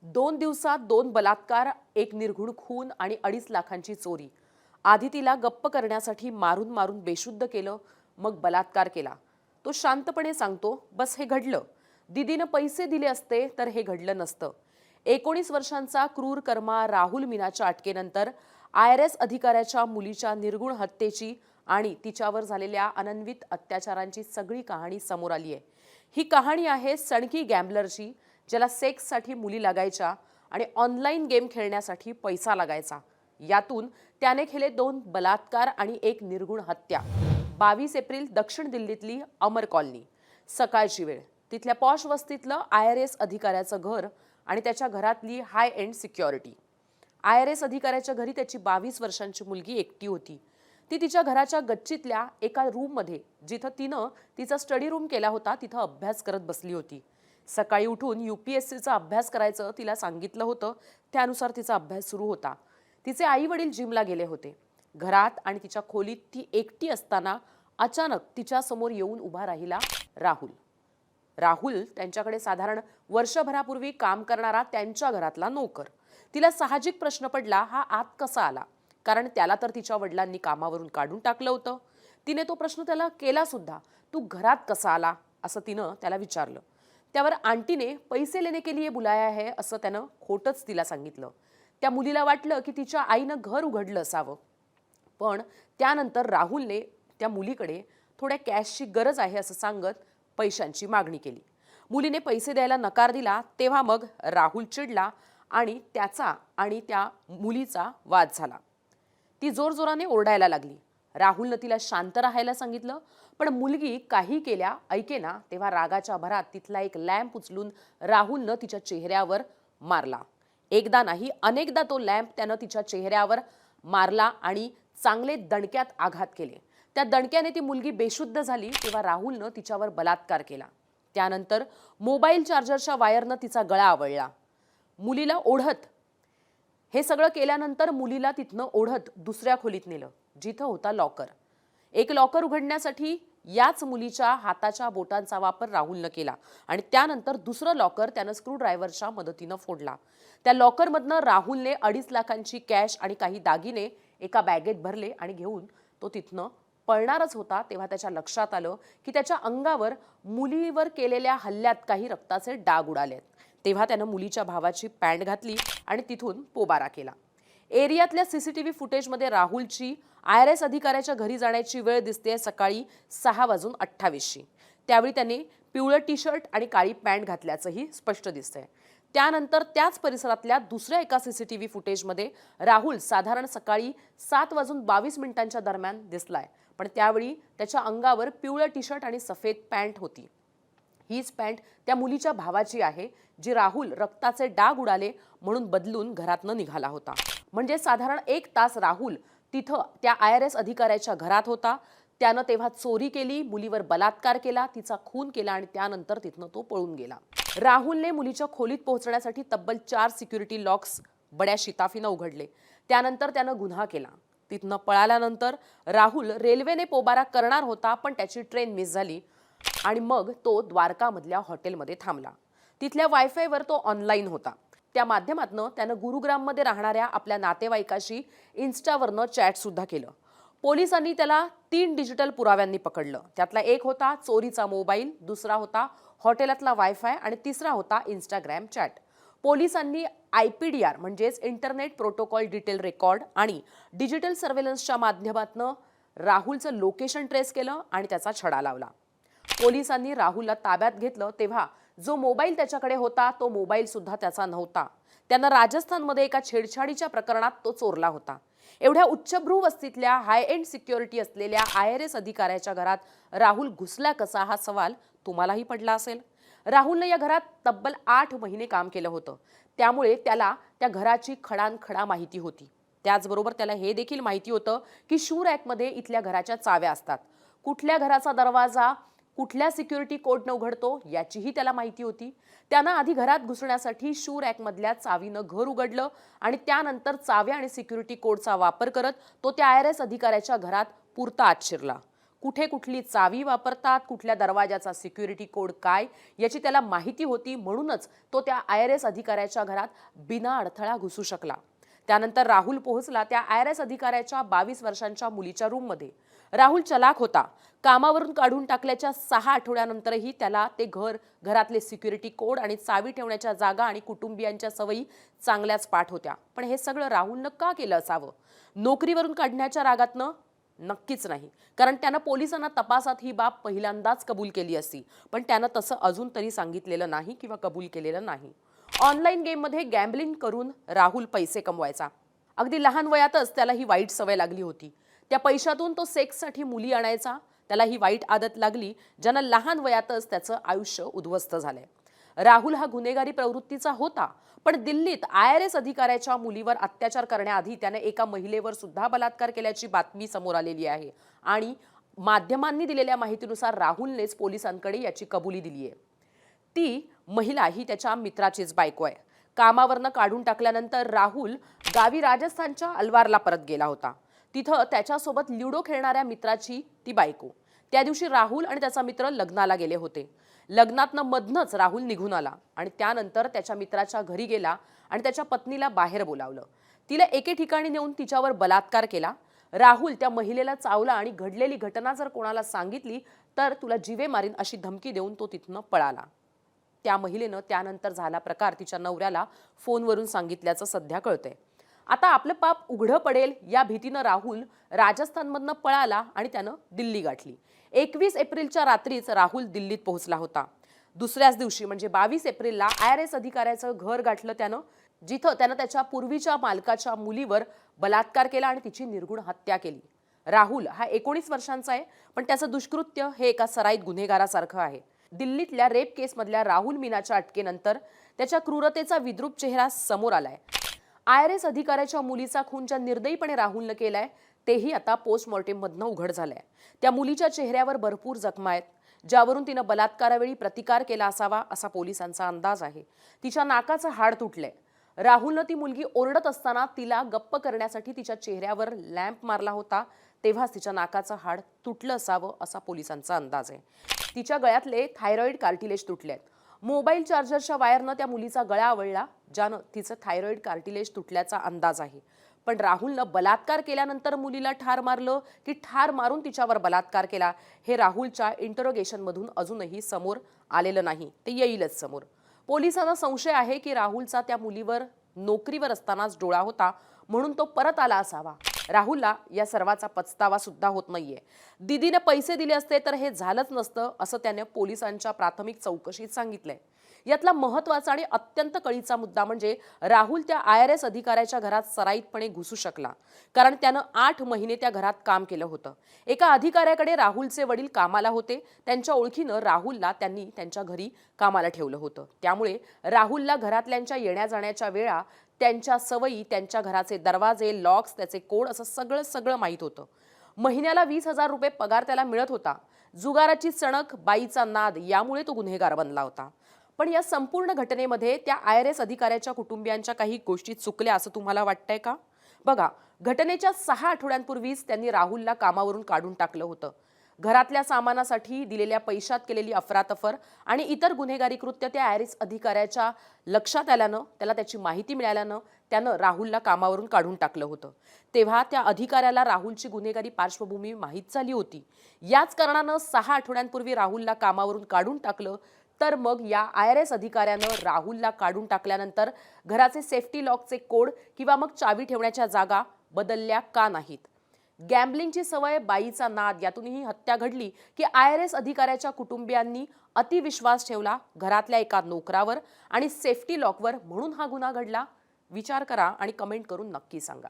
2 दिवसात 2 बलात्कार, एक निर्घृण खून आणि 2.5 लाखांची चोरी. आधी तिला गप्प करण्यासाठी मारून मारून बेशुद्ध केलं, मग बलात्कार केला. तो शांतपणे सांगतो, बस हे घडलं. दीदीनं पैसे दिले असते तर हे घडलं नसतं. 19 वर्षांचा क्रूर कर्मा राहुल मीनाच्या अटकेनंतर IRS अधिकाऱ्याच्या मुलीच्या निर्गुण हत्येची आणि तिच्यावर झालेल्या अनन्वित अत्याचारांची सगळी कहाणी समोर आली आहे. ही कहाणी आहे सणकी गॅम्बलरची, ज्याला सेक्ससाठी मुली लागायच्या आणि ऑनलाईन गेम खेळण्यासाठी पैसा लागायचा. यातून त्याने केले 2 बलात्कार आणि एक निर्गुण हत्या. 22 एप्रिल, दक्षिण दिल्लीतली अमर कॉलनी. सकाळची वेळ. तिथल्या पॉश वस्तीतलं IRS अधिकाऱ्याचं घर आणि त्याच्या घरातली हाय एंड सिक्युरिटी. IRS अधिकाऱ्याच्या घरी त्याची 22 वर्षांची मुलगी एकटी होती. ती तिच्या घराच्या गच्चीतल्या एका रूममध्ये, जिथं तिनं तिचा स्टडी रूम केला होता, तिथं अभ्यास करत बसली होती. सकाळी उठून UPSCचा अभ्यास करायचं तिला सांगितलं होतं, त्यानुसार तिचा अभ्यास सुरू होता. तिचे आई वडील जिमला गेले होते. घरात आणि तिच्या खोलीत ती एकटी असताना अचानक तिच्या समोर येऊन उभा राहिला राहुल. राहुल त्यांच्याकडे साधारण वर्षभरापूर्वी काम करणारा त्यांच्या घरातला नोकर. तिला साहजिक प्रश्न पडला, हा आत कसा आला? कारण त्याला तर तिच्या वडिलांनी कामावरून काढून टाकलं होतं. तिने तो प्रश्न त्याला केला सुद्धा, तू घरात कसा आला असं तिनं त्याला विचारलं. त्यावर आंटीने पैसे लेने के लिए बुलाया है असं त्यानं खोटंच तिला सांगितलं. त्या मुलीला वाटलं की तिच्या आईनं घर उघडलं असावं. पण त्यानंतर राहुलने त्या मुलीकडे थोड्या कॅशची गरज आहे असं सांगत पैशांची मागणी केली. मुलीने पैसे द्यायला नकार दिला. तेव्हा मग राहुल चिडला आणि त्याचा आणि त्या मुलीचा वाद झाला. ती जोरजोराने ओरडायला लागली. राहुलनं तिला शांत राहायला सांगितलं, पण मुलगी काही केल्या ऐकेना. तेव्हा रागाच्या भरात तिथला एक लॅम्प उचलून राहुलनं तिच्या चेहऱ्यावर मारला. एकदा नाही, अनेकदा तो लॅम्प त्यानं तिच्या चेहऱ्यावर मारला आणि चांगले दणक्यात आघात केले. त्या दणक्याने ती मुलगी बेशुद्ध झाली. तेव्हा राहुलनं तिच्यावर बलात्कार केला. त्यानंतर मोबाईल चार्जरच्या वायरनं तिचा गळा आवळला. मुलीला ओढत हे सगळं केल्यानंतर मुलीला तिथनं ओढत दुसऱ्या खोलीत नेलं, जिथं होता लॉकर. एक लॉकर उघडण्यासाठी याच मुलीच्या हाताच्या बोटांचा वापर राहुलनं केला आणि त्यानंतर दुसरं लॉकर त्यानं स्क्रूड्रायव्हरच्या मदतीनं फोडला. त्या लॉकरमधनं राहुलने 2.5 लाखांची कॅश आणि काही दागिने एका बॅगेत भरले आणि घेऊन तो तिथनं पळणारच होता. तेव्हा त्याच्या लक्षात आलं की त्याच्या अंगावर मुलीवर केलेल्या हल्ल्यात काही रक्ताचे डाग उडालेत. तेव्हा त्यानं मुलीच्या भावाची पॅन्ट घातली आणि तिथून पोबारा केला. एरियातल्या CCTV फुटेजमध्ये राहुलची IRS अधिकाऱ्याच्या घरी जाण्याची वेळ दिसते सकाळी 6:28. त्यावेळी त्याने पिवळं टी-शर्ट आणि काळी पॅन्ट घातल्याचंही स्पष्ट दिसतंय. त्यानंतर त्याच परिसरातल्या दुसऱ्या एका CCTV फुटेजमध्ये राहुल साधारण सकाळी 7:22 दरम्यान दिसलाय. पण त्यावेळी त्याच्या अंगावर पिवळं टी-शर्ट आणि सफेद पॅन्ट होती. हीच पॅन्ट त्या मुलीच्या भावाची आहे, जी राहुल रक्ताचे डाग उडाले म्हणून बदलून घरातनं निघाला होता. म्हणजे साधारण 1 तास राहुल तिथं त्या IRS अधिकाऱ्याच्या घरात होता. त्यानं तेव्हा चोरी केली, मुलीवर बलात्कार केला, तिचा खून केला आणि त्यानंतर तिथनं तो पळून गेला. राहुलने मुलीच्या खोलीत पोहोचण्यासाठी तब्बल 4 सिक्युरिटी लॉक्स बड्या शिताफीनं उघडले. त्यानंतर त्यानं गुन्हा केला. तिथनं पळाल्यानंतर राहुल रेल्वेने पोबारा करणार होता, पण त्याची ट्रेन मिस झाली आणि मग तो द्वारकामधल्या हॉटेलमध्ये थांबला. तिथल्या वायफायवर तो ऑनलाईन होता. त्या माध्यमातनं त्यानं गुरुग्राममध्ये राहणाऱ्या आपल्या नातेवाईकाशी इन्स्टावरनं चॅट सुद्धा केलं. पोलिसांनी त्याला 3 डिजिटल पुराव्यांनी पकडलं. त्यातला एक होता चोरीचा मोबाईल, दुसरा होता हॉटेलातला वायफाय आणि तिसरा होता इंस्टाग्राम चॅट. पोलिसांनी IPDR म्हणजेच इंटरनेट प्रोटोकॉल डिटेल रेकॉर्ड आणि डिजिटल सर्व्हेलन्सच्या माध्यमातनं राहुलचं लोकेशन ट्रेस केलं आणि त्याचा छडा लावला. पोलिसांनी राहुलला ताब्यात घेतलं. तेव्हा जो मोबाईल त्याच्याकडे होता तो मोबाईल सुद्धा त्याचा नव्हता. त्यानं राजस्थानमध्ये एका छेडछाडीच्या प्रकरणात तो चोरला होता. एवढ्या उच्चभ्रू वस्तीतल्या हाय एंड सिक्युरिटी असलेल्या IRS अधिकाऱ्याच्या घरात राहुल घुसला कसा, हा सवाल तुम्हालाही पडला असेल. राहुलनं या घरात तब्बल 8 महिने काम केलं होतं. त्यामुळे त्याला त्या घराची खडानखडा माहिती होती. त्याचबरोबर त्याला हे देखील माहिती होतं की शू रॅकमध्ये इथल्या घराच्या चाव्या असतात. कुठल्या घराचा दरवाजा कुठल्या सिक्युरिटी कोडनं उघडतो याचीही त्याला माहिती होती. त्यानं आधी घरात घुसण्यासाठी शू रॅकमधल्या चावीनं घर उघडलं आणि त्यानंतर चाव्या आणि सिक्युरिटी कोडचा वापर करत तो त्या IRS अधिकाऱ्याच्या घरात पुरता आत शिरला. कुठे कुठली चावी वापरतात, कुठल्या दरवाजाचा सिक्युरिटी कोड काय याची त्याला माहिती होती, म्हणूनच तो त्या IRS अधिकाऱ्याच्या घरात बिना अडथळा घुसू शकला. त्यानंतर राहुल पोहोचला त्या IRS अधिकाऱ्याच्या 22 वर्षांच्या मुलीच्या रूममध्ये. राहुल चलाक होता. कामावरून काढून टाकल्याच्या 6 आठवड्यानंतरही त्याला ते घरातले सिक्युरिटी कोड आणि चावी ठेवण्याच्या जागा आणि कुटुंबियांच्या सवयी चांगल्याच पाठ होत्या. पण हे सगळं राहुलनं का केलं असावं? नोकरीवरून काढण्याच्या रागातनं? नक्कीच नाही. कारण त्यानं पोलिसांना तपासात ही बाब पहिल्यांदाच कबूल केली असती, पण त्यानं तसं अजून तरी सांगितलेलं नाही किंवा कबूल केलेलं नाही. ऑनलाईन गेममध्ये गॅम्बलिंग करून राहुल पैसे कमवायचा. अगदी लहान वयातच त्याला ही वाईट सवय लागली होती. त्या पैशातून तो सेक्ससाठी मुली आणायचा. त्याला ही वाईट आदत लागली, ज्यानं लहान वयातच त्याचं आयुष्य उद्ध्वस्त झालंय. राहुल हा गुन्हेगारी प्रवृत्तीचा होता, पण दिल्लीत IRS अधिकाऱ्याच्या मुलीवर अत्याचार करण्याआधी त्याने एका महिलेवर सुद्धा बलात्कार केल्याची बातमी समोर आलेली आहे आणि माध्यमांनी दिलेल्या माहितीनुसार राहुलनेच पोलिसांकडे याची कबुली दिली आहे. ती महिला ही त्याच्या मित्राचीच बायको आहे. कामावरनं काढून टाकल्यानंतर राहुल गावी राजस्थानच्या अलवारला परत गेला होता. तिथं त्याच्यासोबत ल्युडो खेळणाऱ्या मित्राची ती बायको. त्या दिवशी राहुल आणि त्याचा मित्र लग्नाला गेले होते. लग्नातनं मधनच राहुल निघून आला आणि त्यानंतर त्याच्या मित्राच्या घरी गेला आणि त्याच्या पत्नीला बाहेर बोलावलं. तिला एके ठिकाणी नेऊन तिच्यावर बलात्कार केला. राहुल त्या महिलेला चावला आणि घडलेली घटना जर कोणाला सांगितली तर तुला जीवे मारीन अशी धमकी देऊन तो तिथनं पळाला. त्या महिलेनं त्यानंतर झाला प्रकार तिच्या नवऱ्याला फोनवरून सांगितल्याचं सध्या कळतंय. आता आपलं पाप उघडं पडेल या भीतीनं राहुल राजस्थानमधनं पळाला आणि त्यानं दिल्ली गाठली. 21 एप्रिलच्या रात्रीच राहुल दिल्लीत पोहोचला होता. दुसऱ्याच दिवशी म्हणजे 22 एप्रिलला IRS अधिकाऱ्याचं घर गाठलं त्यानं, जिथं त्यानं त्याच्या पूर्वीच्या मालकाच्या मुलीवर बलात्कार केला आणि तिची निर्घृण हत्या केली. राहुल हा 19 वर्षांचा आहे, पण त्याचं दुष्कृत्य हे एका सराईत गुन्हेगारासारखं आहे. दिल्लीतल्या रेप केसमधल्या राहुल मीनाच्या अटकेनंतर त्याच्या क्रूरतेचा विद्रूप चेहरा समोर आलाय. IRS अधिकाऱ्याच्या मुलीचा खून ज्या निर्दयीपणे राहुलनं केलाय तेही आता पोस्टमॉर्टेम मधनं उघड झालंय. त्या मुलीच्या चेहऱ्यावर भरपूर जखमा आहेत, ज्यावरून तिनं बलात्कारावेळी प्रतिकार केला असावा असा पोलिसांचा अंदाज आहे. तिच्या नाकाचं हाड तुटलंय. राहुलनं ती मुलगी ओरडत असताना तिला गप्प करण्यासाठी तिच्या चेहऱ्यावर लॅम्प मारला होता, तेव्हाच तिच्या नाकाचं हाड तुटलं असावं असा पोलिसांचा अंदाज आहे. तिच्या गळ्यातले थायरॉइड कार्टिलेज तुटलेत. मोबाईल चार्जरच्या वायरनं त्या मुलीचा गळा आवळला, ज्यानं तिचं थायरॉइड कार्टिलेज तुटल्याचा अंदाज आहे. पण राहुलनं बलात्कार केल्यानंतर मुलीला ठार मारलं की ठार मारून तिच्यावर बलात्कार केला हे राहुलच्या इंटरोगेशनमधून अजूनही समोर आलेलं नाही. ते येईलच समोर. पोलिसांना संशय आहे की राहुलचा त्या मुलीवर नोकरीवर असतानाच डोळा होता, म्हणून तो परत आला असावा. राहुलला या सर्वाचा पछतावा सुद्धा होत नाहीये. दीदीने पैसे दिले असते तर हे झालंच नसतं असं त्याने पोलिसांच्या प्राथमिक चौकशीत सांगितलंय. यातला महत्त्वाचा आणि अत्यंत कळीचा मुद्दा म्हणजे राहुल त्या IRS अधिकाऱ्याच्या घरात सराईतपणे घुसू शकला, कारण त्यानं 8 महिने त्या घरात काम केलं होतं. एका अधिकाऱ्याकडे राहुलचे वडील कामाला होते. त्यांच्या ओळखीनं राहुलला त्यांनी त्यांच्या घरी कामाला ठेवलं होतं. त्यामुळे राहुलला घरातल्यांच्या येण्या जाण्याच्या वेळा, त्यांच्या सवयी, त्यांच्या घराचे दरवाजे, लॉक्स, त्याचे कोड असं सगळं माहीत होतं. महिन्याला 20,000 रुपये पगार त्याला मिळत होता. जुगाराची सणक, बाईचा नाद यामुळे तो गुन्हेगार बनला होता. पण या संपूर्ण घटनेमध्ये त्या IRS अधिकाऱ्याच्या कुटुंबियांच्या काही गोष्टी चुकल्या असं तुम्हाला वाटतंय का? बघा, घटनेच्या 6 आठवड्यांपूर्वीच त्यांनी राहुलला कामावरून काढून टाकलं होतं. घरातल्या सामानासाठी दिलेल्या पैशात केलेली अफरातफर आणि इतर गुन्हेगारी कृत्य त्या IRS अधिकाऱ्याच्या लक्षात आल्यानं, त्याला त्याची माहिती मिळाल्यानं त्यानं राहुलला कामावरून काढून टाकलं होतं. तेव्हा त्या अधिकाऱ्याला राहुलची गुन्हेगारी पार्श्वभूमी माहीत झाली होती. याच कारणानं 6 आठवड्यांपूर्वी राहुलला कामावरून काढून टाकलं. तर मग या IRS अधिकाऱ्यानं राहुलला काढून टाकल्यानंतर घराचे सेफ्टी लॉकचे कोड किंवा मग चावी ठेवण्याच्या जागा बदलल्या का नाहीत? गॅम्बलिंगची सवय, बाईचा नाद यातूनही हत्या घडली की IRS अधिकाऱ्याच्या कुटुंबियांनी अतिविश्वास ठेवला घरातल्या एका नोकरावर आणि सेफ्टी लॉकवर, म्हणून हा गुन्हा घडला? विचार करा आणि कमेंट करून नक्की सांगा.